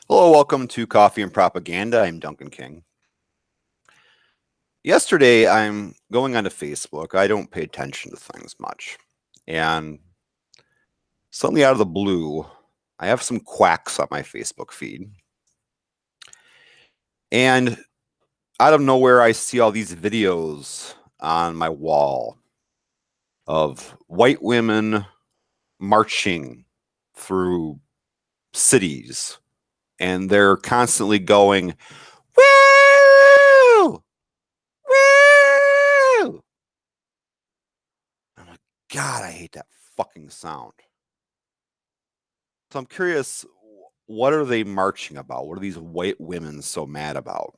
Hello, welcome to Coffee and Propaganda. I'm Duncan King. Yesterday, I'm going onto Facebook. I don't pay attention to things much. And suddenly, out of the blue, I have some quacks on my Facebook feed. And out of nowhere, I see all these videos on my wall of white women marching through cities. And they're constantly going, woo! Woo! I'm like, God, I hate that fucking sound. So I'm curious, what are they marching about? What are these white women so mad about?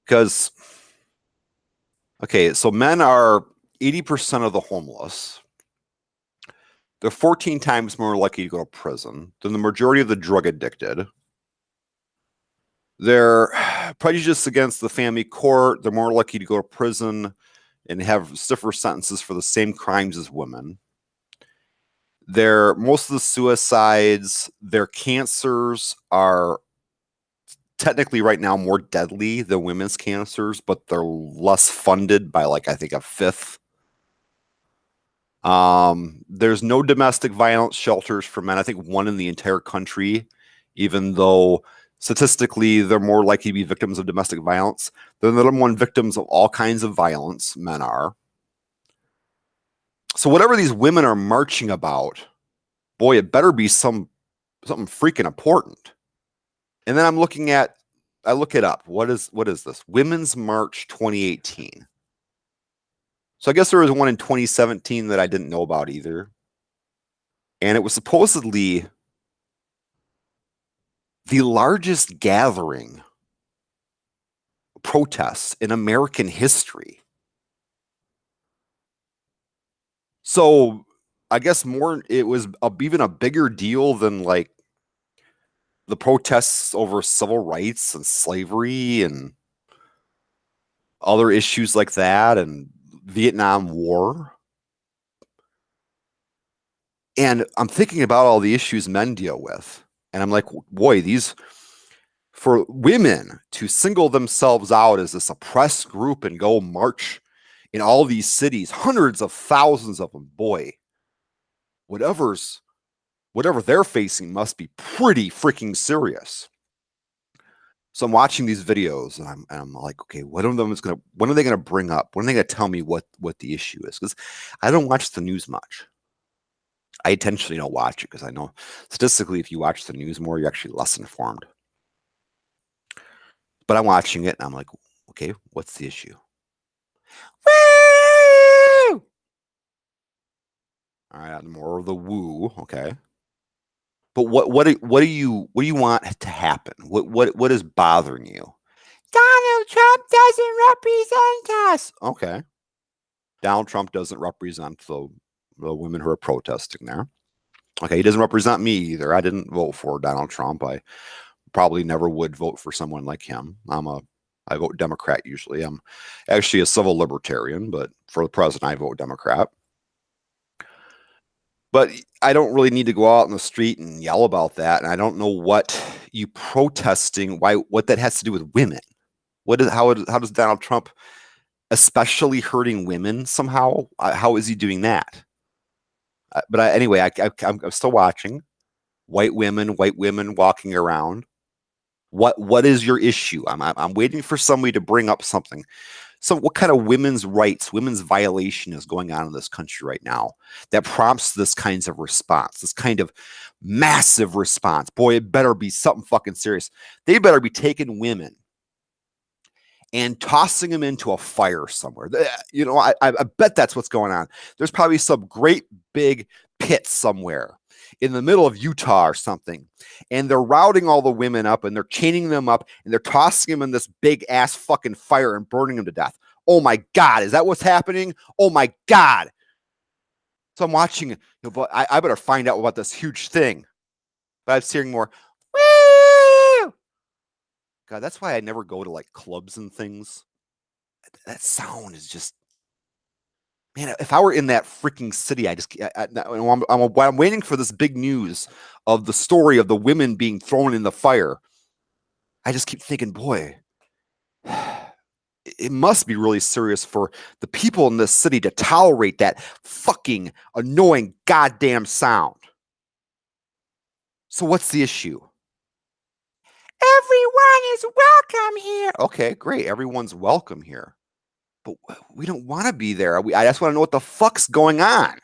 Because, okay, so men are 80% of the homeless. They're 14 times more likely to go to prison than the majority of the drug addicted. They're prejudiced against the family court. They're more likely to go to prison and have stiffer sentences for the same crimes as women. Most of the suicides, their cancers are technically right now more deadly than women's cancers, but they're less funded by like I think a fifth. There's no domestic violence shelters for men. I think one in the entire country, even though statistically they're more likely to be victims of domestic violence. They're the number one victims of all kinds of violence, men are. So whatever these women are marching about, boy, it better be something freaking important. And then I look it up. What is this? Women's March 2018. So I guess there was one in 2017 that I didn't know about either. And it was supposedly the largest gathering protests in American history. So I guess it was even a bigger deal than like the protests over civil rights and slavery and other issues like that and Vietnam War. And I'm thinking about all the issues men deal with. And I'm like, boy, for women to single themselves out as this oppressed group and go march in all these cities, hundreds of thousands of them, boy, whatever they're facing must be pretty freaking serious. So I'm watching these videos and I'm like, okay, when are they gonna bring up? When are they gonna tell me what the issue is? Because I don't watch the news much. I intentionally don't watch it because I know statistically, if you watch the news more, you're actually less informed. But I'm watching it and I'm like, okay, what's the issue? Woo! All right, more of the woo, okay. But what do you want to happen? What is bothering you? Donald Trump doesn't represent us. Okay. Donald Trump doesn't represent the women who are protesting there. Okay, he doesn't represent me either. I didn't vote for Donald Trump. I probably never would vote for someone like him. I vote Democrat usually. I'm actually a civil libertarian, but for the president, I vote Democrat. But I don't really need to go out in the street and yell about that. And I don't know what you protesting, what that has to do with women. How does Donald Trump especially hurting women somehow? How is he doing that? Anyway, I'm still watching white women walking around. What is your issue? I'm waiting for somebody to bring up something. So what kind of women's rights, women's violation is going on in this country right now that prompts this kinds of response, this kind of massive response? Boy, it better be something fucking serious. They better be taking women and tossing them into a fire somewhere. You know, I bet that's what's going on. There's probably some great big pit somewhere in the middle of Utah or something. And they're routing all the women up and they're chaining them up and they're tossing them in this big ass fucking fire and burning them to death. Oh my God, is that what's happening? Oh my God. So I'm watching, but I better find out about this huge thing. But I'm hearing more, woo! God, that's why I never go to like clubs and things. That sound is just Man, if I were in that freaking city, I'm waiting for this big news of the story of the women being thrown in the fire. I just keep thinking, boy, it must be really serious for the people in this city to tolerate that fucking annoying goddamn sound. So what's the issue? Everyone is welcome here. Okay, great. Everyone's welcome here. But we don't want to be there. I just want to know what the fuck's going on.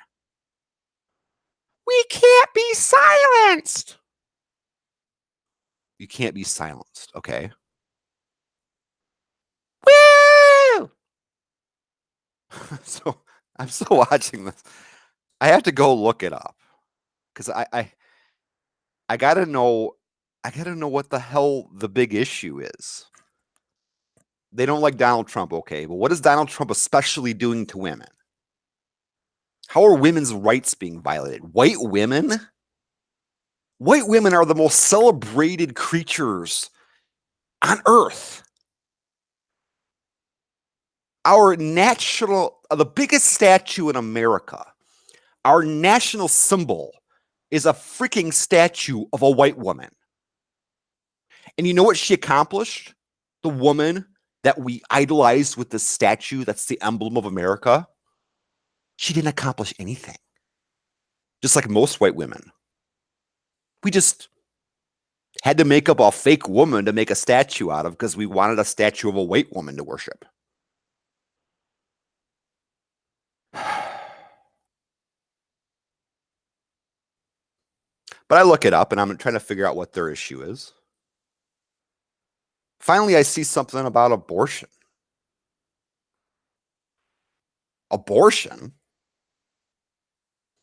We can't be silenced. You can't be silenced. Okay. Woo! So I'm still watching this. I have to go look it up because I gotta know. I gotta know what the hell the big issue is. They don't like Donald Trump, okay, but what is Donald Trump especially doing to women? How are women's rights being violated? White women? White women are the most celebrated creatures on earth. Our national, the biggest statue in America, our national symbol is a freaking statue of a white woman. And you know what she accomplished? The woman that we idolized with this statue, that's the emblem of America, she didn't accomplish anything. Just like most white women. We just had to make up a fake woman to make a statue out of because we wanted a statue of a white woman to worship. But I look it up and I'm trying to figure out what their issue is. Finally, I see something about abortion. Abortion?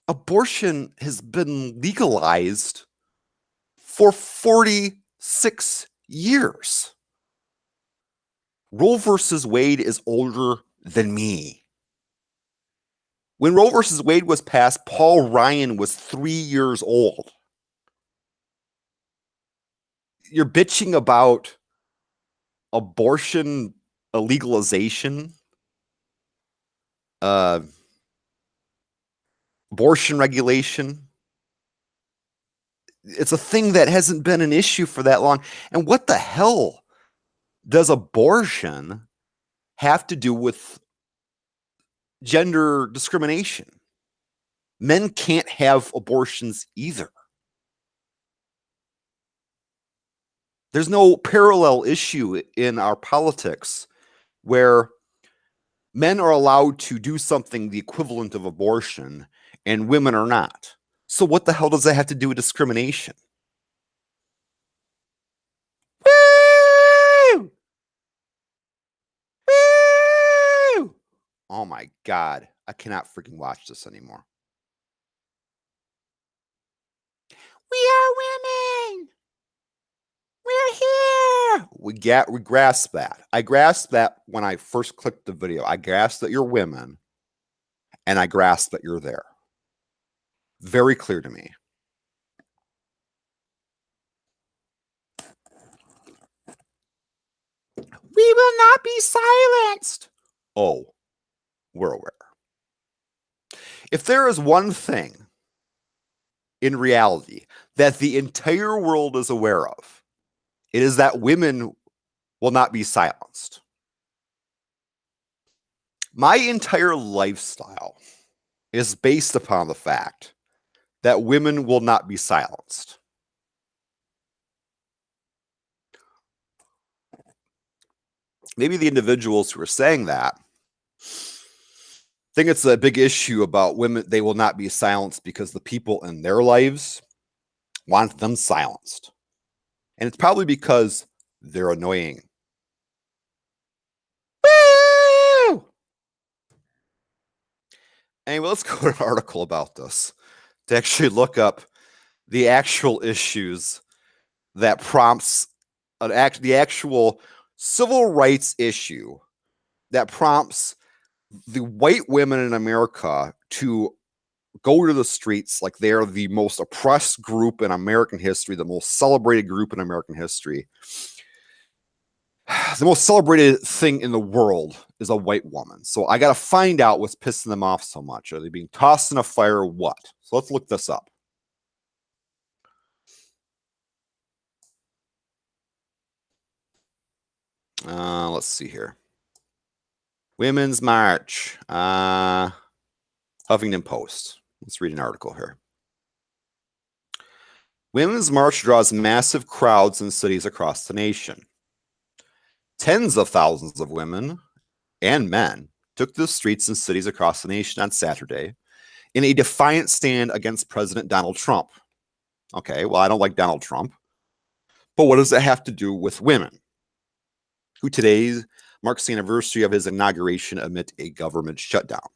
Abortion has been legalized for 46 years. Roe versus Wade is older than me. When Roe versus Wade was passed, Paul Ryan was 3 years old. You're bitching about abortion legalization, abortion regulation. It's a thing that hasn't been an issue for that long. And what the hell does abortion have to do with gender discrimination? Men can't have abortions either. There's no parallel issue in our politics where men are allowed to do something the equivalent of abortion and women are not. So what the hell does that have to do with discrimination? Woo! Woo! Oh my God. I cannot freaking watch this anymore. We are women. We're here. We grasp that. I grasped that when I first clicked the video. I grasped that you're women, and I grasped that you're there. Very clear to me. We will not be silenced. Oh, we're aware. If there is one thing in reality that the entire world is aware of, it is that women will not be silenced. My entire lifestyle is based upon the fact that women will not be silenced. Maybe the individuals who are saying that think it's a big issue about women. They will not be silenced because the people in their lives want them silenced. And it's probably because they're annoying. Woo! Anyway, let's go to an article about this to actually look up the actual issues that prompts the actual civil rights issue that prompts the white women in America to go to the streets like they're the most oppressed group in American history, the most celebrated group in American history, the most celebrated thing in the world is a white woman. So I got to find out what's pissing them off so much. Are they being tossed in a fire or what? So let's look this up. Let's see here. Women's March. Huffington Post. Let's read an article here. Women's March draws massive crowds in cities across the nation. Tens of thousands of women and men took to the streets in cities across the nation on Saturday in a defiant stand against President Donald Trump. Okay, well, I don't like Donald Trump, but what does that have to do with women, who today marks the anniversary of his inauguration amid a government shutdown?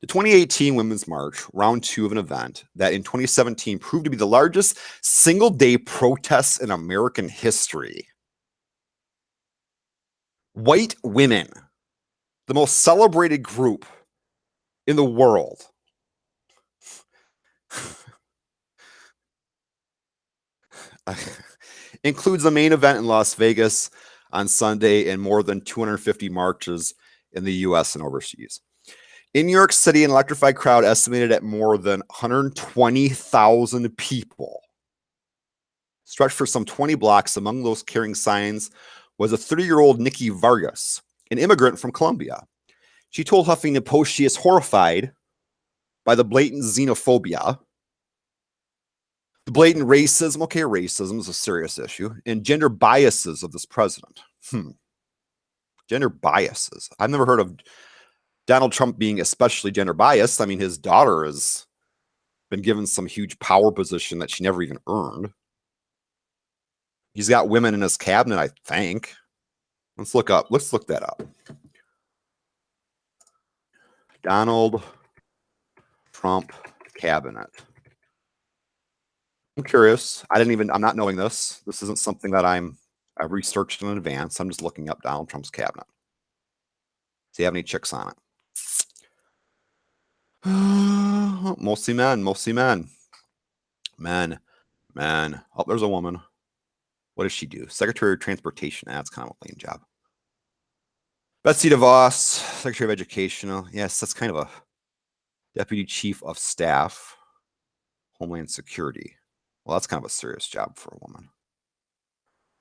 The 2018 Women's March, round two of an event that in 2017 proved to be the largest single-day protest in American history. White women, the most celebrated group in the world, includes the main event in Las Vegas on Sunday and more than 250 marches in the U.S. and overseas. In New York City, an electrified crowd estimated at more than 120,000 people stretched for some 20 blocks. Among those carrying signs was a 30-year-old Nikki Vargas, an immigrant from Colombia. She told Huffington Post she is horrified by the blatant xenophobia, the blatant racism, okay, racism is a serious issue, and gender biases of this president. Gender biases. I've never heard of Donald Trump being especially gender biased. I mean, his daughter has been given some huge power position that she never even earned. He's got women in his cabinet, I think. Let's look that up. Donald Trump cabinet. I'm curious. I'm not knowing this. This isn't something that I've researched in advance. I'm just looking up Donald Trump's cabinet. Does he have any chicks on it? Mostly men. Men. Oh, there's a woman. What does she do? Secretary of Transportation. That's kind of a lame job. Betsy DeVos, Secretary of Education. Yes, that's kind of a Deputy Chief of Staff, Homeland Security. Well, that's kind of a serious job for a woman.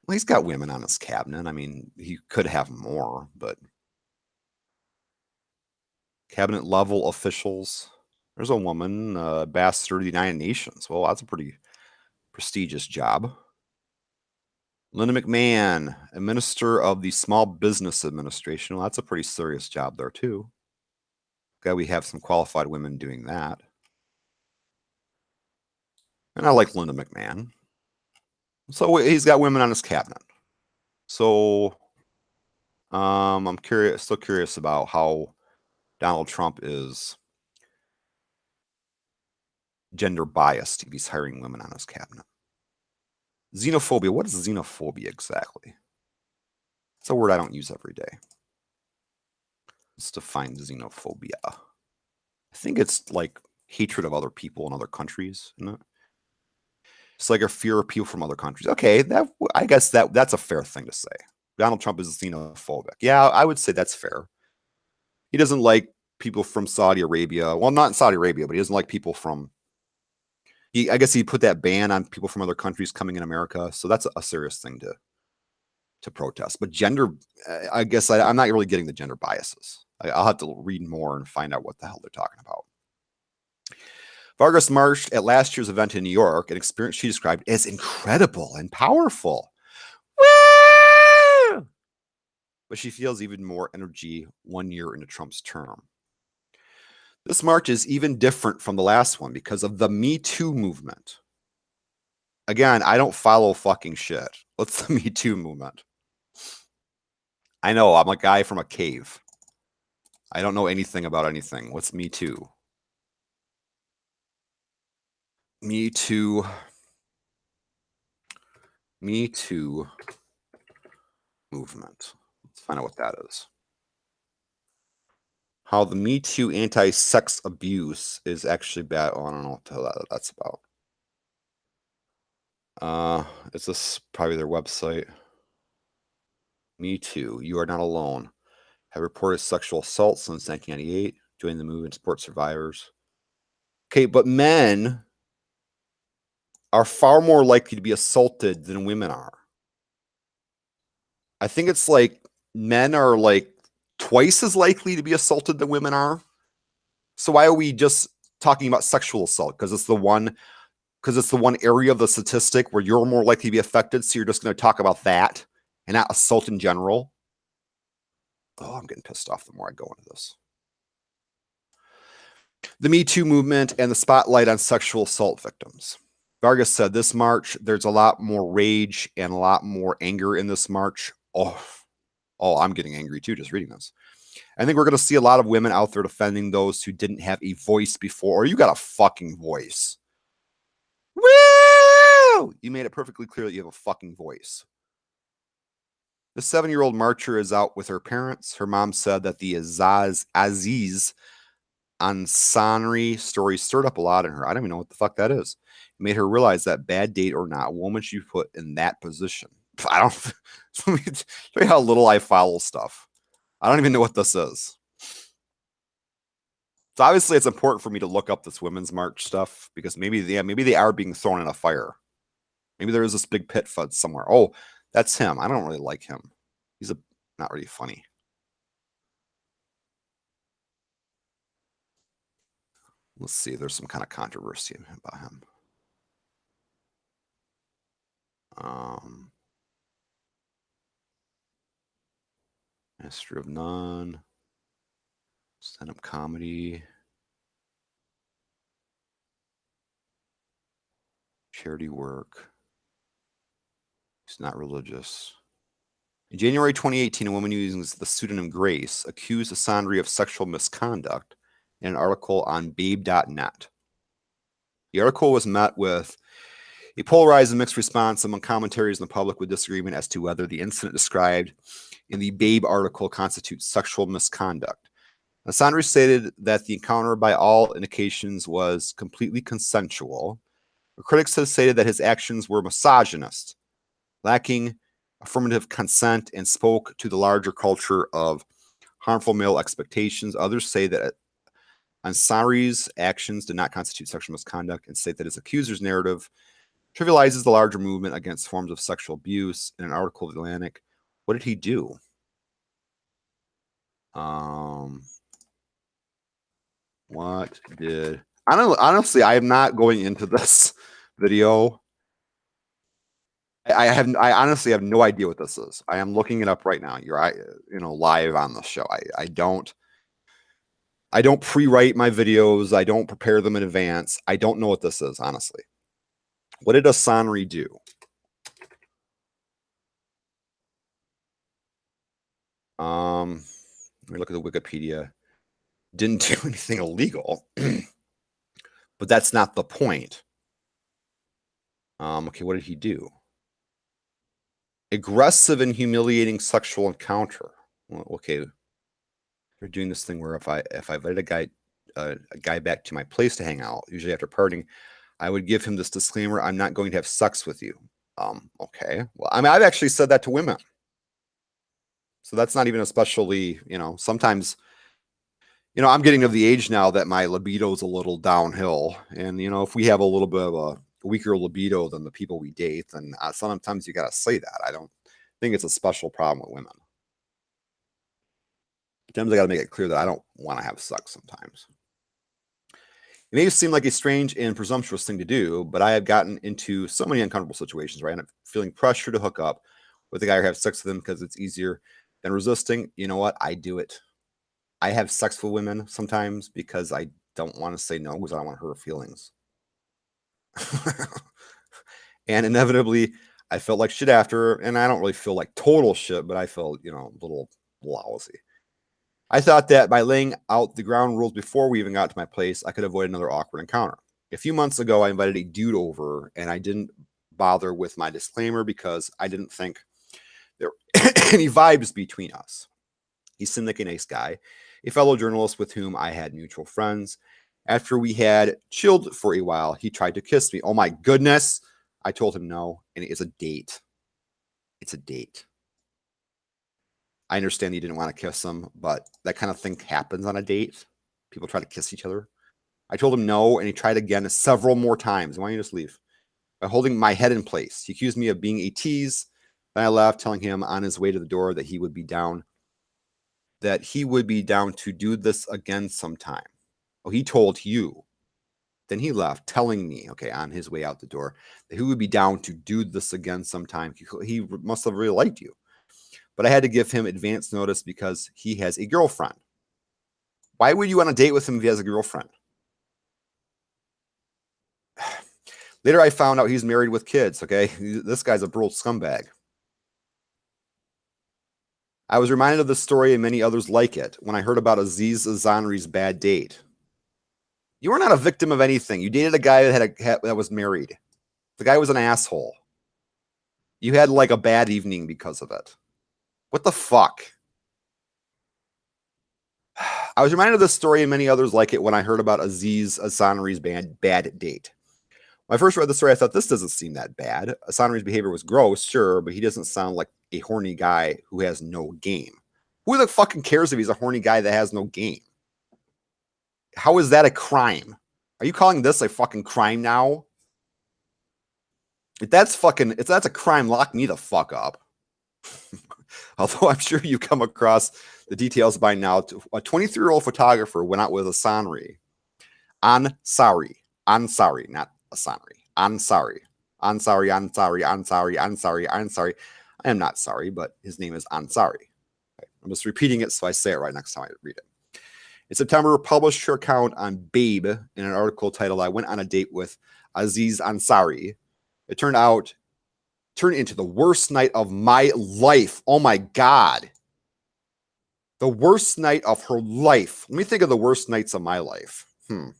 Well, he's got women on his cabinet. I mean, he could have more, but cabinet level officials. There's a woman, ambassador to the United Nations. Well, that's a pretty prestigious job. Linda McMahon, a minister of the Small Business Administration. Well, that's a pretty serious job there, too. Glad we have some qualified women doing that. And I like Linda McMahon. So he's got women on his cabinet. So I'm still curious about how Donald Trump is gender biased if he's hiring women on his cabinet. Xenophobia. What is xenophobia exactly? It's a word I don't use every day. Let's define xenophobia. I think it's like hatred of other people in other countries, isn't it? It's like a fear of people from other countries. Okay, I guess that's a fair thing to say. Donald Trump is xenophobic. Yeah, I would say that's fair. He doesn't like people from Saudi Arabia. Well, not in Saudi Arabia, but he doesn't like people from. I guess he put that ban on people from other countries coming in America. So that's a serious thing to protest. But gender, I guess I'm not really getting the gender biases. I'll have to read more and find out what the hell they're talking about. Vargas marched at last year's event in New York, an experience she described as incredible and powerful. Woo! But she feels even more energy 1 year into Trump's term. This march is even different from the last one because of the Me Too movement. Again, I don't follow fucking shit. What's the Me Too movement? I know, I'm a guy from a cave. I don't know anything about anything. What's Me Too? Me Too. Me Too movement. Let's find out what that is. How the Me Too anti-sex abuse is actually bad. Oh, I don't know what that's about. Is this probably their website? Me Too. You are not alone. Have reported sexual assault since 1998, joined the movement Support Survivors. Okay, but men are far more likely to be assaulted than women are. I think it's like men are like twice as likely to be assaulted than women are. So why are we just talking about sexual assault? Because it's the one area of the statistic where you're more likely to be affected. So you're just going to talk about that and not assault in general. Oh, I'm getting pissed off the more I go into this. The Me Too movement and the spotlight on sexual assault victims. Vargas said this March, there's a lot more rage and a lot more anger in this March. Oh, I'm getting angry too just reading this. I think we're going to see a lot of women out there defending those who didn't have a voice before. Or you got a fucking voice. Woo! You made it perfectly clear that you have a fucking voice. The 7-year-old marcher is out with her parents. Her mom said that the Aziz Ansari story stirred up a lot in her. I don't even know what the fuck that is. It made her realize that bad date or not, a woman should be put in that position. I don't let me show you how little I follow stuff. I don't even know what this is. So obviously it's important for me to look up this women's march stuff because maybe they are being thrown in a fire. Maybe there is this big pit fud somewhere. Oh, that's him. I don't really like him. He's not really funny. Let's see. There's some kind of controversy about him. Master of None. Stand-up comedy. Charity work. He's not religious. In January 2018, a woman using the pseudonym Grace accused Asandri of sexual misconduct in an article on babe.net. The article was met with a polarized and mixed response among commentators in the public with disagreement as to whether the incident described in the Babe article constitutes sexual misconduct. Asandri stated that the encounter, by all indications, was completely consensual. Critics have stated that his actions were misogynist, lacking affirmative consent, and spoke to the larger culture of harmful male expectations. Others say that Ansari's actions did not constitute sexual misconduct and state that his accuser's narrative trivializes the larger movement against forms of sexual abuse. In an article of The Atlantic, what did he do? What did I don't honestly? I am not going into this video. I honestly have no idea what this is. I am looking it up right now. You're live on the show. I don't pre-write my videos. I don't prepare them in advance. I don't know what this is, honestly. What did Asandri do? Let me look at the Wikipedia. Didn't do anything illegal, but that's not the point. Okay, what did he do? Aggressive and humiliating sexual encounter. Well, okay, they're doing this thing where if I invited a guy back to my place to hang out, usually after partying, I would give him this disclaimer: I'm not going to have sex with you. Okay. Well, I mean, I've actually said that to women. So that's not even especially, sometimes, I'm getting of the age now that my libido is a little downhill. And, if we have a little bit of a weaker libido than the people we date, then sometimes you got to say that. I don't think it's a special problem with women. Sometimes I got to make it clear that I don't want to have sex sometimes. It may seem like a strange and presumptuous thing to do, but I have gotten into so many uncomfortable situations where I end up feeling pressure to hook up with a guy or have sex with him because it's easier than resisting. You know what? I do it. I have sex with women sometimes because I don't want to say no because I don't want to hurt her feelings. And inevitably, I felt like shit after, and I don't really feel like total shit, but I felt, a little lousy. I thought that by laying out the ground rules before we even got to my place, I could avoid another awkward encounter. A few months ago, I invited a dude over, and I didn't bother with my disclaimer because I didn't think there were any vibes between us. He seemed like a nice guy, a fellow journalist with whom I had mutual friends. After we had chilled for a while, he tried to kiss me. Oh my goodness. I told him no, and it's a date. It's a date. I understand you didn't want to kiss him, but that kind of thing happens on a date. People try to kiss each other. I told him no, and he tried again several more times. Why don't you just leave? By holding my head in place. He accused me of being a tease. Then I left, telling him on his way to the door that he would be down to do this again sometime. Oh, he told you. Then he left, telling me, okay, on his way out the door, that he would be down to do this again sometime. He must have really liked you. But I had to give him advance notice because he has a girlfriend. Why would you want to date with him if he has a girlfriend? Later, I found out he's married with kids, okay? This guy's a brutal scumbag. I was reminded of this story and many others like it when I heard about Aziz Zanri's bad date. You were not a victim of anything. You dated a guy that was married. The guy was an asshole. You had like a bad evening because of it. What the fuck? I was reminded of this story and many others like it when I heard about Aziz Zanri's bad date. When I first read the story, I thought, this doesn't seem that bad. Zanri's behavior was gross, sure, but he doesn't sound like a horny guy who has no game. Who the fucking cares if he's a horny guy that has no game? How is that a crime? Are you calling this a fucking crime now? If that's a crime, lock me the fuck up. Although I'm sure you come across the details by now. A 23-year-old photographer went out with a Ansari, not Assanri. Ansari. I am not sorry, but his name is Ansari. Okay. I'm just repeating it so I say it right next time I read it. In September, published her account on Babe in an article titled, I went on a date with Aziz Ansari. It turned into the worst night of my life. Oh my God. The worst night of her life. Let me think of the worst nights of my life. Let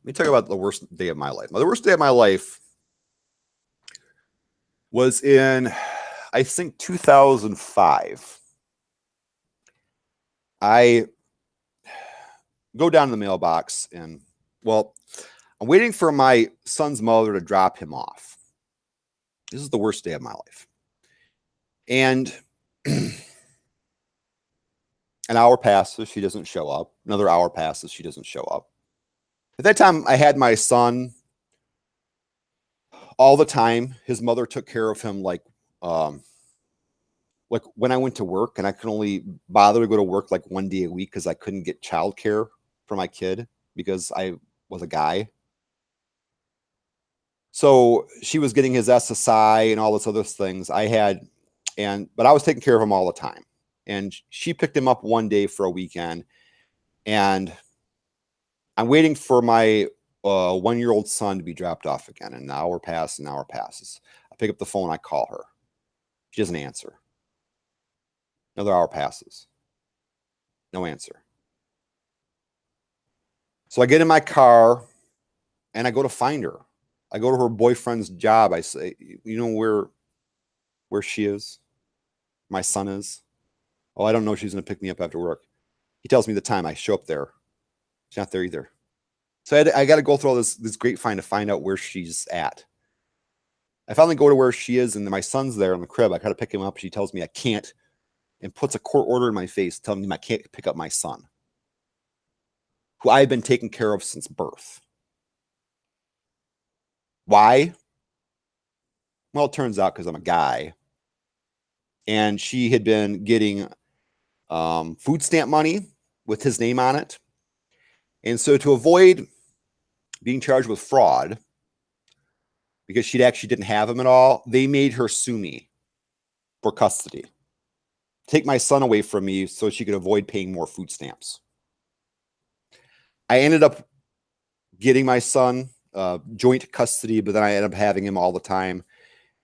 me talk about the worst day of my life. The worst day of my life was in, I think, 2005. I go down to the mailbox and, well, I'm waiting for my son's mother to drop him off. This is the worst day of my life. And an hour passes, she doesn't show up. Another hour passes, she doesn't show up. At that time, I had my son all the time. His mother took care of him like when I went to work, and I could only bother to go to work like one day a week because I couldn't get childcare for my kid because I was a guy. So she was getting his SSI and all this other things but I was taking care of him all the time. And she picked him up one day for a weekend, and I'm waiting for my 1-year-old son to be dropped off again. And an hour passes. I pick up the phone, I call her. She doesn't answer. Another hour passes. No answer. So I get in my car and I go to find her. I go to her boyfriend's job. I say, you know where she is? My son is? Oh, I don't know. She's going to pick me up after work. He tells me the time. I show up there. She's not there either. So I got to go through all this grapevine to find out where she's at. I finally go to where she is, and my son's there in the crib. I try to pick him up. She tells me I can't, and puts a court order in my face telling me I can't pick up my son, who I've been taking care of since birth. Why? Well, it turns out because I'm a guy. And she had been getting food stamp money with his name on it. And so to avoid being charged with fraud, because she actually didn't have him at all, they made her sue me for custody. Take my son away from me so she could avoid paying more food stamps. I ended up getting my son joint custody, but then I ended up having him all the time.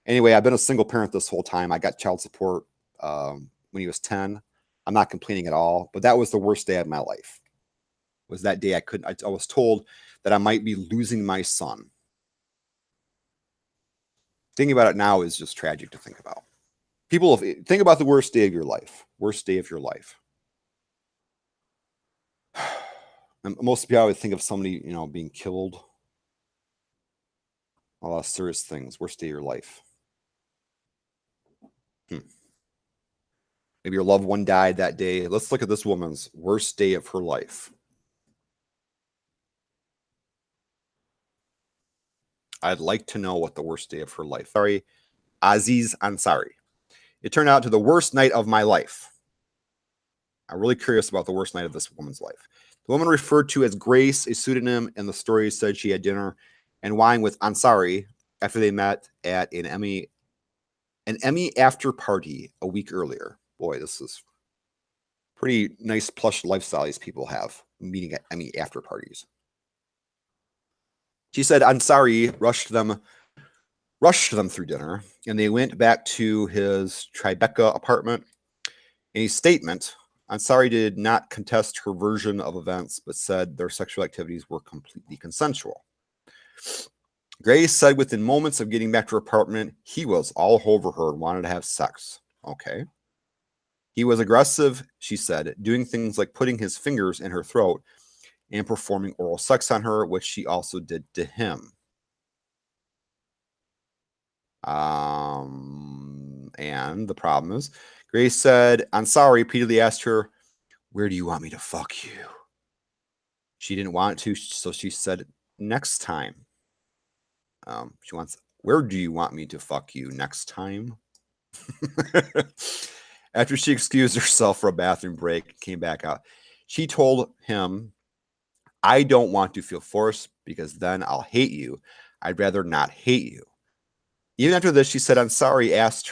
Anyway, I've been a single parent this whole time. I got child support when he was 10. I'm not complaining at all, but that was the worst day of my life. Was that day I was told that I might be losing my son. Thinking about it now is just tragic to think about. People, think about the worst day of your life. Worst day of your life. And most people, I would think of somebody, being killed. A lot of serious things. Worst day of your life. Maybe your loved one died that day. Let's look at this woman's worst day of her life. I'd like to know what the worst day of her life. Sorry, Aziz Ansari. It turned out to the worst night of my life. I'm really curious about the worst night of this woman's life. The woman referred to as Grace, a pseudonym, and the story said she had dinner and wine with Ansari after they met at an Emmy after party a week earlier. Boy, this is pretty nice plush lifestyle these people have, meeting at Emmy after parties. She said Ansari rushed them through dinner, and they went back to his Tribeca apartment. In a statement, Ansari did not contest her version of events, but said their sexual activities were completely consensual. Grace said within moments of getting back to her apartment, he was all over her and wanted to have sex. Okay. He was aggressive, she said, doing things like putting his fingers in her throat and performing oral sex on her, which she also did to him. And the problem is, Grace said, Ansari repeatedly asked her, where do you want me to fuck you? She didn't want to, so she said, next time. She wants, where do you want me to fuck you next time? After she excused herself for a bathroom break and came back out, she told him, I don't want to feel forced because then I'll hate you. I'd rather not hate you. Even after this, she said Ansari asked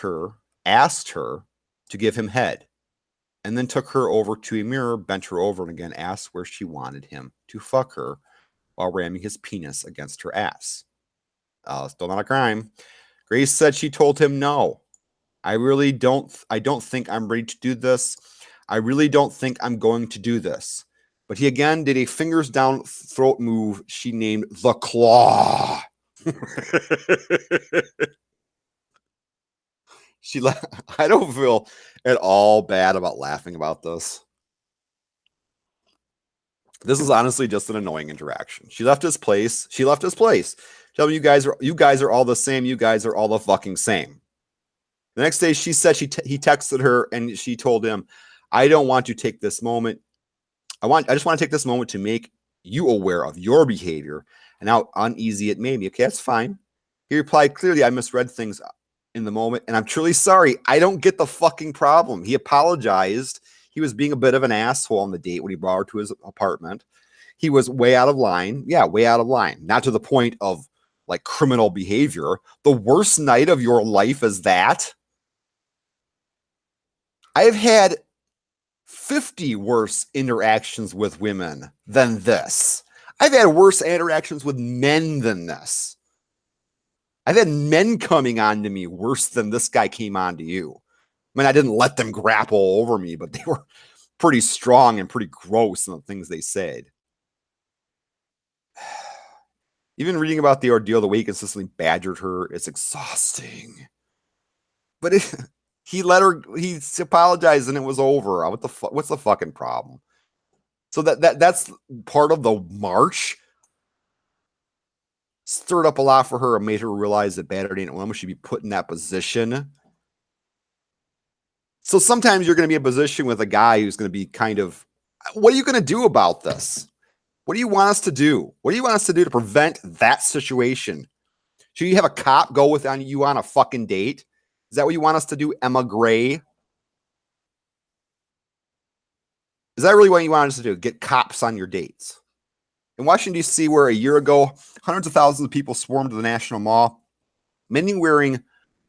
her to give him head, and then took her over to a mirror, bent her over, and again asked where she wanted him to fuck her while ramming his penis against her ass. Still not a crime. Grace said she told him no. I don't think I'm ready to do this. I really don't think I'm going to do this. But he again did a fingers down throat move she named the claw. I don't feel at all bad about laughing about this. This is honestly just an annoying interaction. She left his place. Tell me you guys are all the same. You guys are all the fucking same. The next day, she said he texted her and she told him, I don't want to take this moment. I just want to take this moment to make you aware of your behavior and how uneasy it made me. Okay, that's fine. He replied, clearly, I misread things in the moment, and I'm truly sorry. I don't get the fucking problem. He apologized. He was being a bit of an asshole on the date when he brought her to his apartment. He was way out of line. Yeah, way out of line. Not to the point of like criminal behavior. The worst night of your life is that? I've had 50 worse interactions with women than this. I've had worse interactions with men than this. I've had men coming on to me worse than this guy came on to you. I mean, I didn't let them grapple over me, but they were pretty strong and pretty gross in the things they said. Even reading about the ordeal, the way he consistently badgered her, it's exhausting. But he apologized and it was over. What's the fucking problem? So that's part of the march. Stirred up a lot for her and made her realize that battered ain't a woman should be put in that position. So sometimes you're going to be in a position with a guy who's going to be kind of, what are you going to do about this? What do you want us to do? What do you want us to do to prevent that situation? Should you have a cop go with you on a fucking date? Is that what you want us to do, Emma Gray? Is that really what you want us to do? Get cops on your dates? In Washington, D.C., where a year ago, hundreds of thousands of people swarmed to the National Mall, many wearing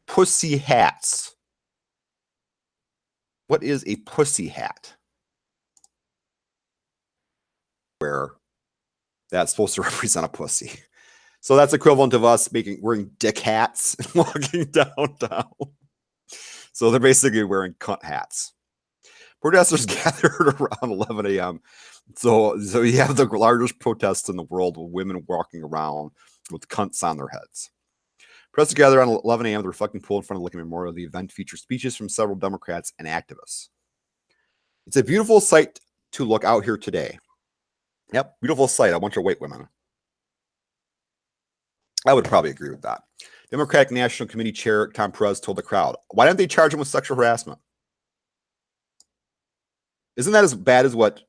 pussy hats. What is a pussy hat? Where that's supposed to represent a pussy. So that's equivalent of us wearing dick hats and walking downtown. So they're basically wearing cunt hats. Protesters gathered around 11 a.m. So you have the largest protest in the world with women walking around with cunts on their heads. Protesters gathered around 11 a.m. at the reflecting pool in front of the Lincoln Memorial. The event featured speeches from several Democrats and activists. It's a beautiful sight to look out here today. Yep, beautiful sight. A bunch of white women. I would probably agree with that. Democratic National Committee Chair Tom Perez told the crowd, why didn't they charge him with sexual harassment? Isn't that as bad as what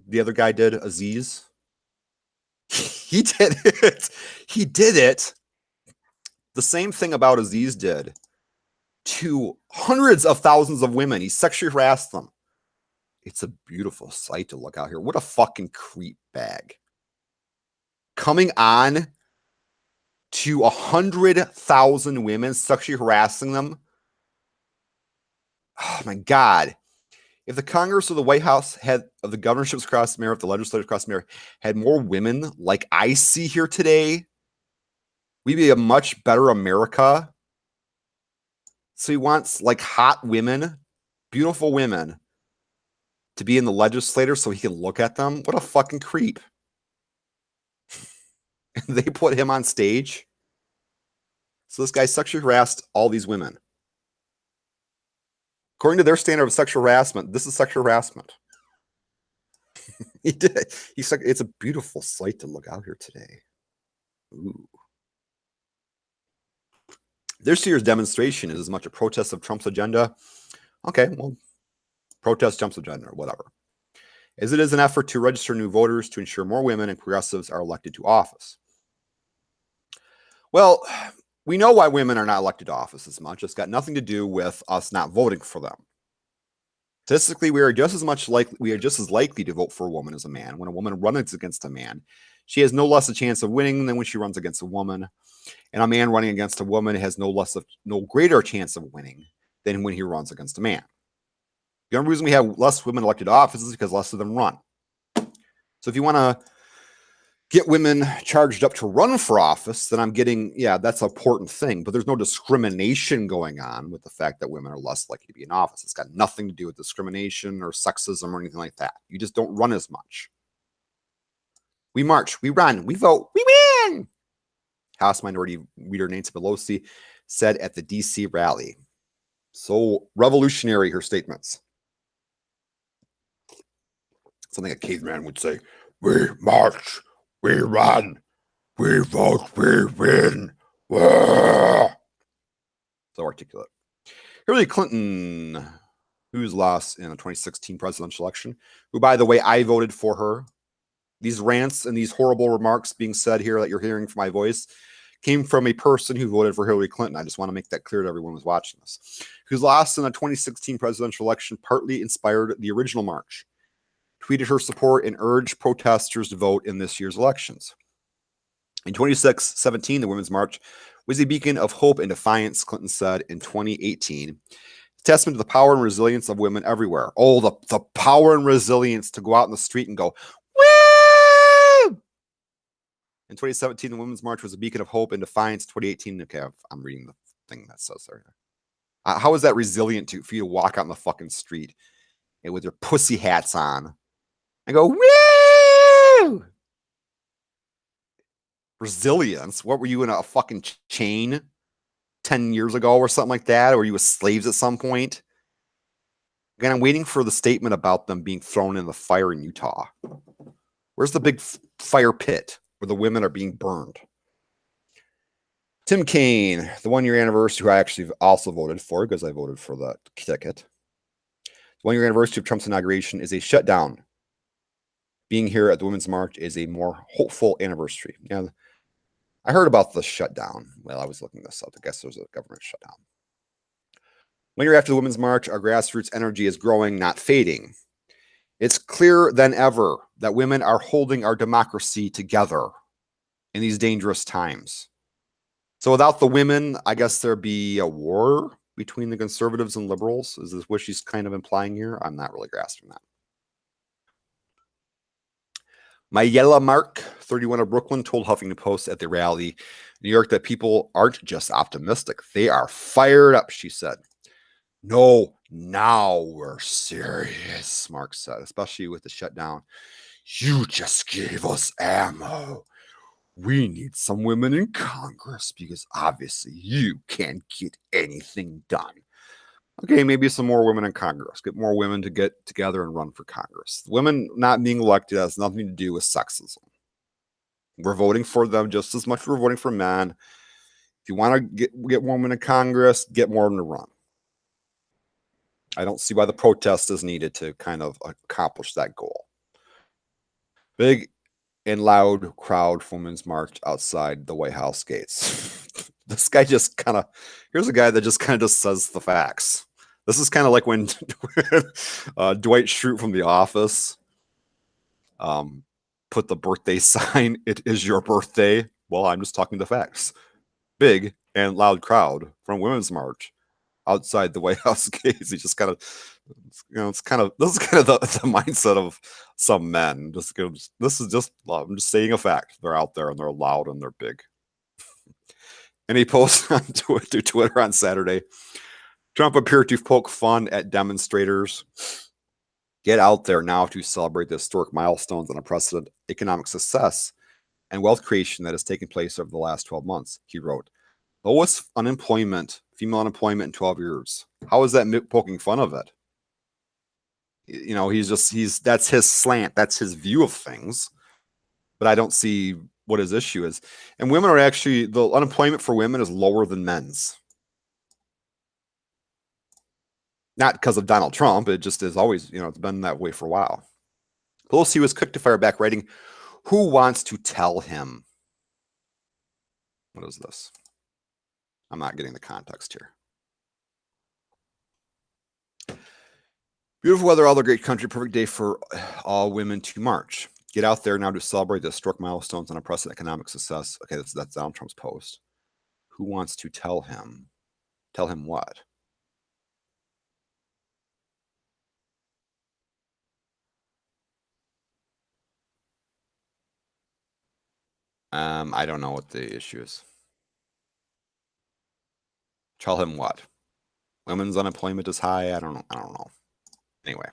the other guy did, Aziz? He did it. He did it. The same thing about Aziz did to hundreds of thousands of women. He sexually harassed them. It's a beautiful sight to look out here. What a fucking creep bag. Coming on to 100,000 women, sexually harassing them. Oh my God. If the Congress or the White House had, of the governorships across America, if the legislators across America had more women like I see here today, we'd be a much better America. So he wants like hot women, beautiful women, to be in the legislature so he can look at them. What a fucking creep. They put him on stage. So this guy sexually harassed all these women. According to their standard of sexual harassment, this is sexual harassment. He did. He's like, it's a beautiful sight to look out here today. Ooh. This year's demonstration is as much a protest of Trump's agenda. Okay, well, protest Trump's agenda or whatever. As it is an effort to register new voters to ensure more women and progressives are elected to office. Well, we know why women are not elected to office as much. It's got nothing to do with us not voting for them. Statistically, we are just as likely to vote for a woman as a man. When a woman runs against a man, she has no less a chance of winning than when she runs against a woman. And a man running against a woman has no greater chance of winning than when he runs against a man. The only reason we have less women elected to office is because less of them run. So if you want to get women charged up to run for office, then I'm getting, yeah, that's an important thing. But there's no discrimination going on with the fact that women are less likely to be in office. It's got nothing to do with discrimination or sexism or anything like that. You just don't run as much. We march, we run, we vote, we win. House Minority Leader Nancy Pelosi said at the DC rally. So revolutionary, her statements. Something a caveman would say, we march, we run, we vote, we win. Wah! So articulate. Hillary Clinton, who's lost in the 2016 presidential election, who, by the way, I voted for her. These rants and these horrible remarks being said here that you're hearing from my voice came from a person who voted for Hillary Clinton. I just want to make that clear to everyone who's watching this. Who's lost in the 2016 presidential election partly inspired the original march, tweeted her support and urged protesters to vote in this year's elections. In 2017, the Women's March was a beacon of hope and defiance, Clinton said in 2018. Testament to the power and resilience of women everywhere. Oh, the power and resilience to go out in the street and go, woo! In 2017, the Women's March was a beacon of hope and defiance. 2018, okay, I'm reading the thing that says there. How is that resilient for you to walk out in the fucking street and with your pussy hats on and go, woo! Resilience? What were you in a fucking chain 10 years ago or something like that? Or were you slaves at some point? Again, I'm waiting for the statement about them being thrown in the fire in Utah. Where's the big fire pit where the women are being burned? Tim Kaine, the 1-year anniversary, who I actually also voted for because I voted for the ticket. The 1-year anniversary of Trump's inauguration is a shutdown. Being here at the Women's March is a more hopeful anniversary. Yeah, I heard about the shutdown. Well, I was looking this up. I guess there's a government shutdown. 1 year after the Women's March, our grassroots energy is growing, not fading. It's clearer than ever that women are holding our democracy together in these dangerous times. So without the women, I guess there'd be a war between the conservatives and liberals. Is this what she's kind of implying here? I'm not really grasping that. Mayela Mark, 31 of Brooklyn, told Huffington Post at the rally in New York that people aren't just optimistic. They are fired up, she said. No, now we're serious, Mark said, especially with the shutdown. You just gave us ammo. We need some women in Congress because obviously you can't get anything done. Okay, maybe some more women in Congress. Get more women to get together and run for Congress. Women not being elected has nothing to do with sexism. We're voting for them just as much as we're voting for men. If you want to get more women in Congress, get more of them to run. I don't see why the protest is needed to kind of accomplish that goal. Big and loud crowd women's march outside the White House gates. This guy just kind of, here's a guy that just kind of just says the facts. This is kind of like when Dwight Schrute from The Office put the birthday sign, "It is your birthday." Well, I'm just talking the facts. Big and loud crowd from women's march outside the White House gates. He just kind of, it's kind of, this is kind of the mindset of some men. This is just, I'm just saying a fact. They're out there and they're loud and they're big. And he posts on Twitter on Saturday, Trump appeared to poke fun at demonstrators. Get out there now to celebrate the historic milestones and unprecedented economic success and wealth creation that has taken place over the last 12 months, he wrote. Lowest unemployment, female unemployment in 12 years. How is that poking fun of it? You know, that's his slant. That's his view of things. But I don't see what his issue is. And women are actually, the unemployment for women is lower than men's. Not because of Donald Trump. It just is always, it's been that way for a while. Pelosi was quick to fire back, writing, "Who wants to tell him?" What is this? I'm not getting the context here. Beautiful weather, all the great country, perfect day for all women to march. Get out there now to celebrate the historic milestones and unprecedented economic success. Okay, that's Donald Trump's post. Who wants to tell him? Tell him what? I don't know what the issue is. Tell him what? Women's unemployment is high. I don't know. Anyway,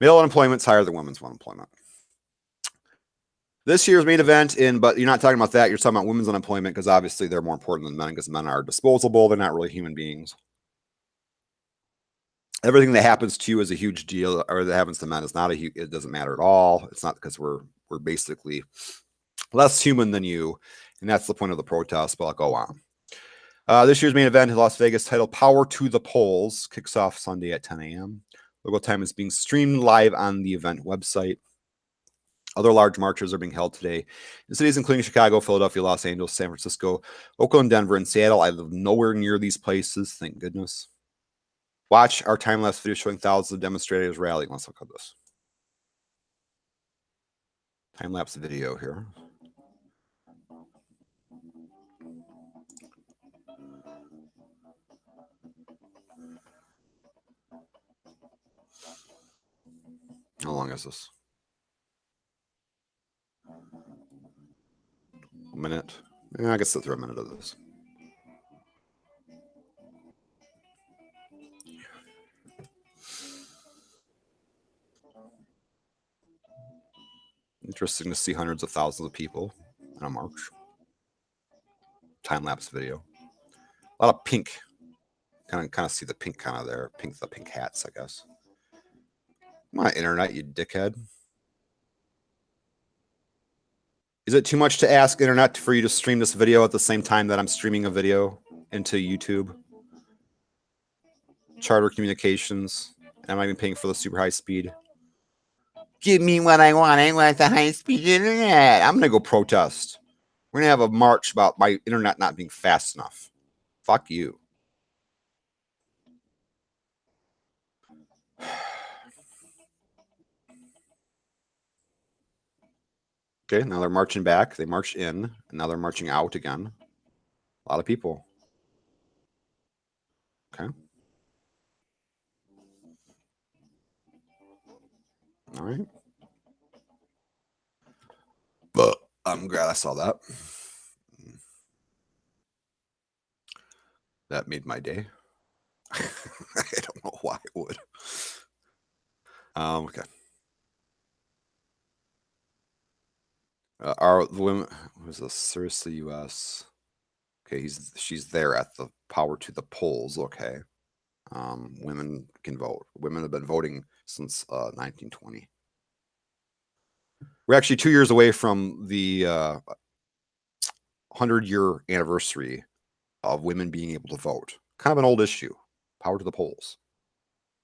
male unemployment is higher than women's unemployment. This year's main event but you're not talking about that. You're talking about women's unemployment because obviously they're more important than men because men are disposable. They're not really human beings. Everything that happens to you is a huge deal, or that happens to men is not it doesn't matter at all. It's not because we're basically less human than you. And that's the point of the protest, but I'll go on. This year's main event in Las Vegas, titled Power to the Polls, kicks off Sunday at 10 a.m. Local time is being streamed live on the event website. Other large marches are being held today in cities including Chicago, Philadelphia, Los Angeles, San Francisco, Oakland, Denver, and Seattle. I live nowhere near these places, thank goodness. Watch our time-lapse video showing thousands of demonstrators rallying. Let's look at this. Time-lapse video here. How long is this? A minute? Yeah, I guess sit through a minute of this. Interesting to see hundreds of thousands of people in a march. Time-lapse video. A lot of pink. Kind of see the pink kind of there. The pink hats, I guess. Come on, internet, you dickhead. Is it too much to ask, internet, for you to stream this video at the same time that I'm streaming a video into YouTube? Charter Communications. Am I even paying for the super high speed? Give me what I want. I want the high speed internet. I'm going to go protest. We're going to have a march about my internet not being fast enough. Fuck you. Okay, now they're marching back. They marched in, and now they're marching out again. A lot of people. Okay. All right. But I'm glad I saw that. That made my day. I don't know why it would. Okay. Are the women? Who's this? Seriously, U.S. Okay, she's there at the Power to the Polls. Okay. Women can vote. Women have been voting since 1920. We're actually 2 years away from the 100-year anniversary of women being able to vote. Kind of an old issue. Power to the polls.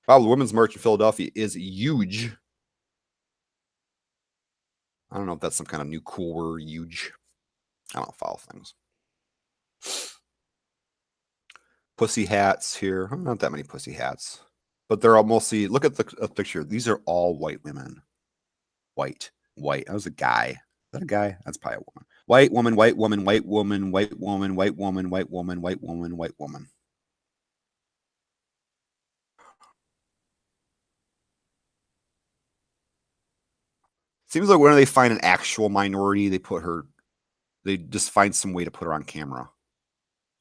Wow, the Women's March in Philadelphia is huge. I don't know if that's some kind of new cool word, huge. I don't follow things. Pussy hats here. Not that many pussy hats. But they're all mostly, look at the picture. These are all white women. White. That was a guy. Is that a guy? That's probably a woman. White woman, white woman, white woman, white woman, white woman, white woman, white woman, white woman. Seems like when they find an actual minority, they just find some way to put her on camera.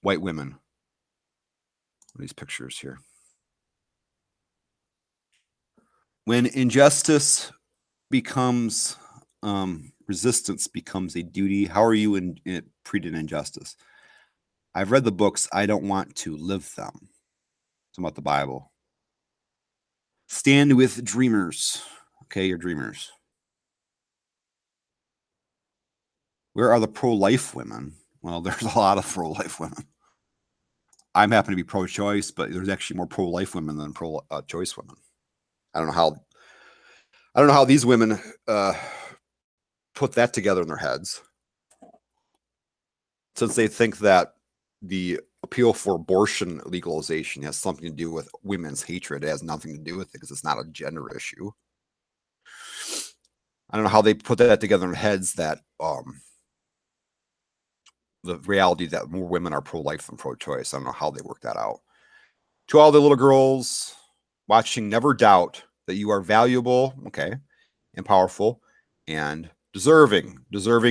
White women. These pictures here. When injustice becomes resistance becomes a duty, how are you in treated injustice? I've read the books. I don't want to live them. It's about the Bible. Stand with dreamers. Okay, you're dreamers. Where are the pro-life women? Well, there's a lot of pro-life women. I'm happen to be pro-choice, but there's actually more pro-life women than pro-choice women. I don't know how these women put that together in their heads, since they think that the appeal for abortion legalization has something to do with women's hatred. It has nothing to do with it because it's not a gender issue. I don't know how they put that together in their heads, that the reality that more women are pro-life than pro-choice. I don't know how they work that out. To all the little girls watching, never doubt that you are valuable, okay, and powerful, and deserving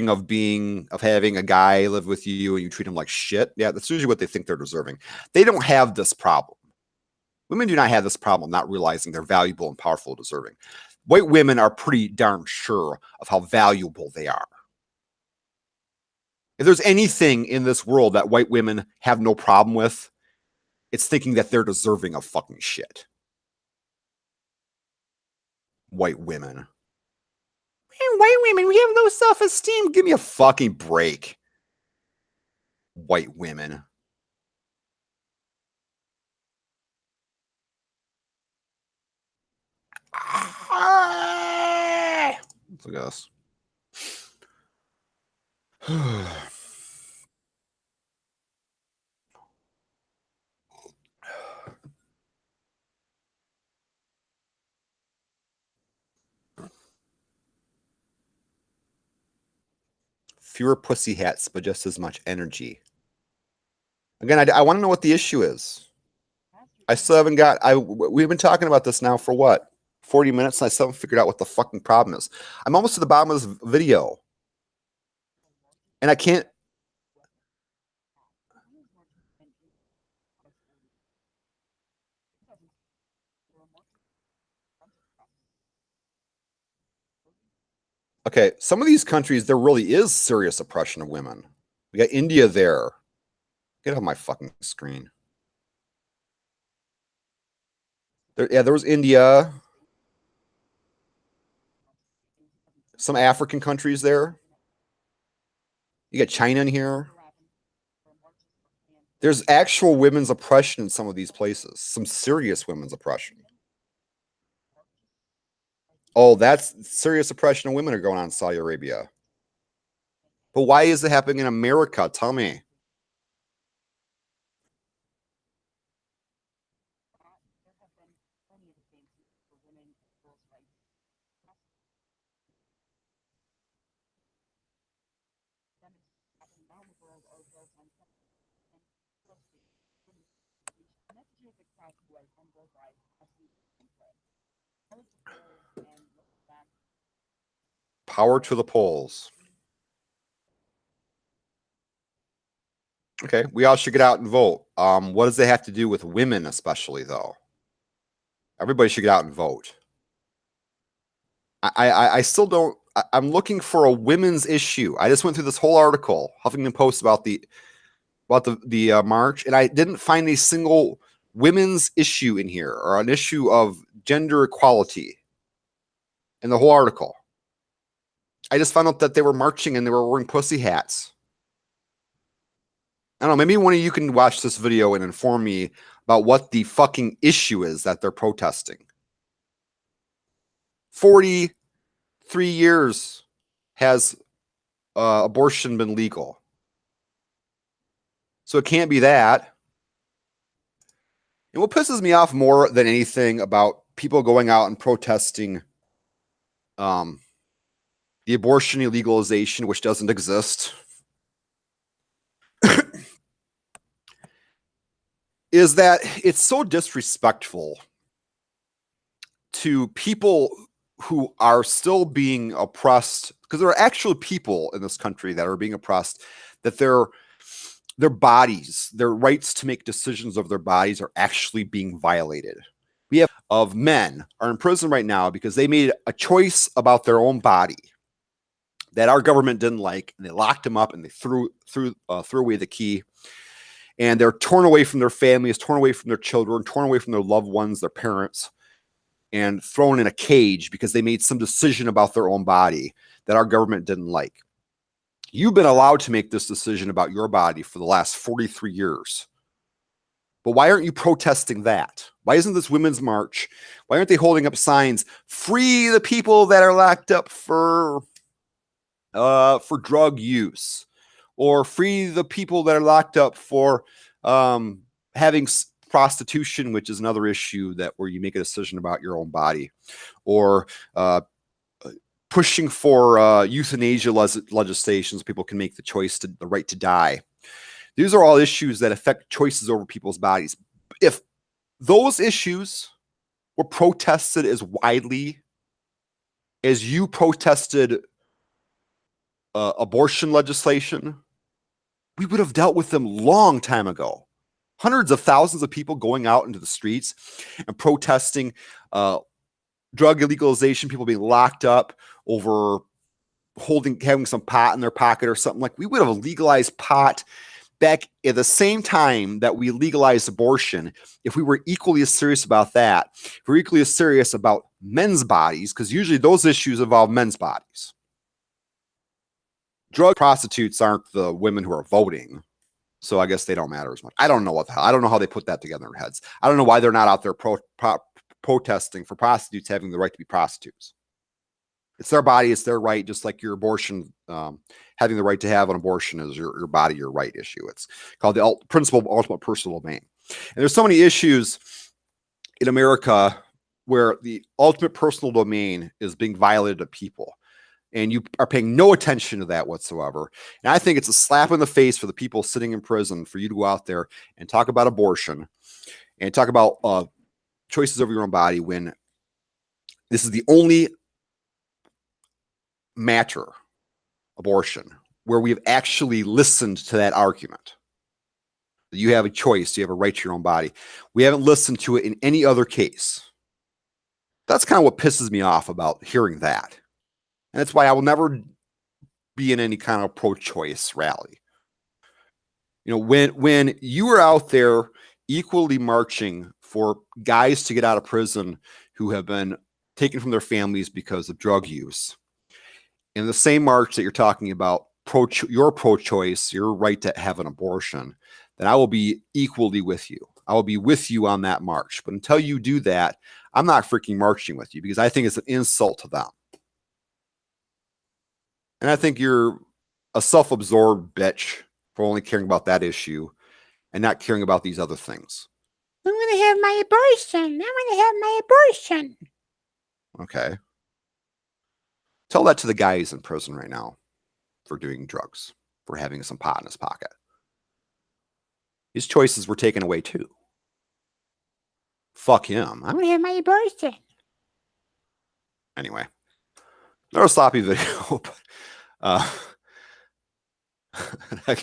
of having a guy live with you and you treat him like shit. Yeah, that's usually what they think they're deserving. They don't have this problem. Women do not have this problem, not realizing they're valuable and powerful and deserving. White women are pretty darn sure of how valuable they are. If there's anything in this world that white women have no problem with, it's thinking that they're deserving of fucking shit. White women. Man, white women, we have no self-esteem. Give me a fucking break. White women. Look at us. Fewer pussy hats, but just as much energy. Again, I want to know what the issue is. I still haven't got. We've been talking about this now for what, 40 minutes, and I still haven't figured out what the fucking problem is. I'm almost to the bottom of this video, and I can't. Okay, some of these countries, there really is serious oppression of women. We got India there. Get off my fucking screen. There was India. Some African countries there. You got China in here. There's actual women's oppression in some of these places. Some serious women's oppression. Oh, that's serious oppression of women are going on in Saudi Arabia. But why is it happening in America? Tell me. Power to the polls. Okay, we all should get out and vote. What does it have to do with women, especially though? Everybody should get out and vote. I still don't. I'm looking for a women's issue. I just went through this whole article, Huffington Post, about the march, and I didn't find a single women's issue in here or an issue of gender equality in the whole article. I just found out that they were marching and they were wearing pussy hats. I don't know, maybe one of you can watch this video and inform me about what the fucking issue is that they're protesting. 43 years has abortion been legal. So it can't be that. And what pisses me off more than anything about people going out and protesting the abortion illegalization, which doesn't exist, is that it's so disrespectful to people who are still being oppressed, because there are actual people in this country that are being oppressed, that their bodies, their rights to make decisions of their bodies are actually being violated. We have of men are in prison right now because they made a choice about their own body that our government didn't like, and they locked them up and they threw away the key. And they're torn away from their families, torn away from their children, torn away from their loved ones, their parents, and thrown in a cage because they made some decision about their own body that our government didn't like. You've been allowed to make this decision about your body for the last 43 years. But why aren't you protesting that? Why isn't this Women's March? Why aren't they holding up signs, free the people that are locked up for drug use, or free the people that are locked up for having prostitution, which is another issue that where you make a decision about your own body, or pushing for euthanasia legislation so people can make the choice to the right to die. These are all issues that affect choices over people's bodies. If those issues were protested as widely as you protested abortion legislation, we would have dealt with them long time ago. Hundreds of thousands of people going out into the streets and protesting drug illegalization, people being locked up over having some pot in their pocket or something. Like, we would have legalized pot back at the same time that we legalized abortion if we were equally as serious about that. If we're equally as serious about men's bodies, because usually those issues involve men's bodies. Drug prostitutes aren't the women who are voting, so I guess they don't matter as much. I don't know what the hell. I don't know how they put that together in their heads. I don't know why they're not out there protesting for prostitutes having the right to be prostitutes. It's their body, it's their right, just like your abortion, having the right to have an abortion is your body, your right issue. It's called the principle of ultimate personal domain. And there's so many issues in America where the ultimate personal domain is being violated of people, and you are paying no attention to that whatsoever. And I think it's a slap in the face for the people sitting in prison for you to go out there and talk about abortion and talk about choices over your own body when this is the only matter, abortion, where we have actually listened to that argument. You have a choice, you have a right to your own body. We haven't listened to it in any other case. That's kind of what pisses me off about hearing that. And that's why I will never be in any kind of pro-choice rally. You know, when you are out there equally marching for guys to get out of prison who have been taken from their families because of drug use, in the same march that you're talking about your pro-choice, your right to have an abortion, then I will be equally with you. I will be with you on that march. But until you do that, I'm not freaking marching with you, because I think it's an insult to them. And I think you're a self-absorbed bitch for only caring about that issue and not caring about these other things. I'm going to have my abortion. I'm going to have my abortion. Okay. Tell that to the guy who's in prison right now for doing drugs, for having some pot in his pocket. His choices were taken away too. Fuck him. I'm going to have my abortion. Anyway, another sloppy video. But, I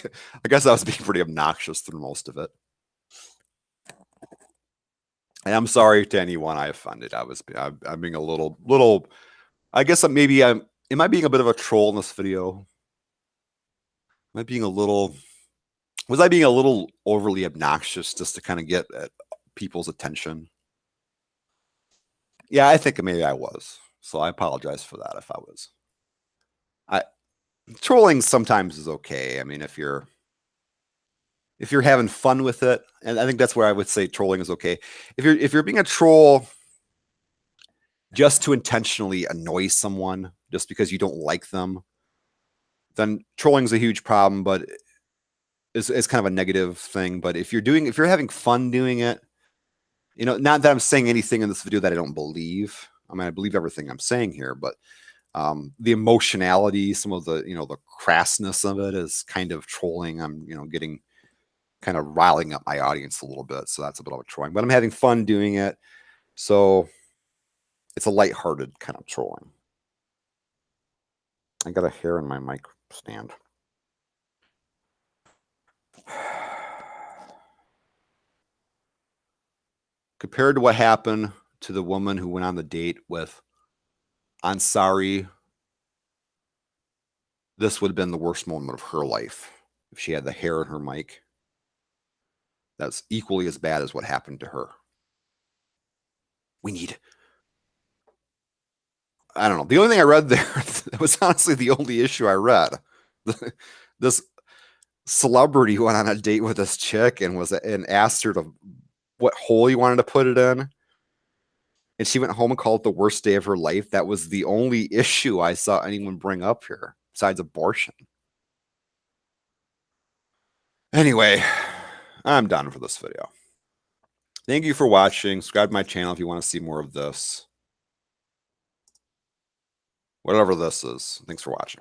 guess I was being pretty obnoxious through most of it. And I'm sorry to anyone I offended. I'm being a little. I guess am I being a bit of a troll in this video? Am I being a little? Was I being a little overly obnoxious just to kind of get people's attention? Yeah, I think maybe I was. So I apologize for that if I was. Trolling sometimes is okay. I mean, if you're if you're having fun with it, and I think that's where I would say trolling is okay. If you're being a troll just to intentionally annoy someone, just because you don't like them, then trolling is a huge problem. But it's kind of a negative thing. But if you're having fun doing it, not that I'm saying anything in this video that I don't believe. I mean, I believe everything I'm saying here, but the emotionality, some of the the crassness of it is kind of trolling. I'm getting kind of riling up my audience a little bit, so that's a bit of a trolling. But I'm having fun doing it, so it's a lighthearted kind of trolling. I got a hair in my mic stand. Compared to what happened to the woman who went on the date with Ansari, this would have been the worst moment of her life if she had the hair in her mic. That's equally as bad as what happened to her. I don't know. The only thing I read there, that was honestly the only issue I read. This celebrity went on a date with this chick and asked her to what hole he wanted to put it in. And she went home and called it the worst day of her life. That was the only issue I saw anyone bring up here, besides abortion. Anyway, I'm done for this video. Thank you for watching. Subscribe to my channel if you want to see more of this. Whatever this is. Thanks for watching.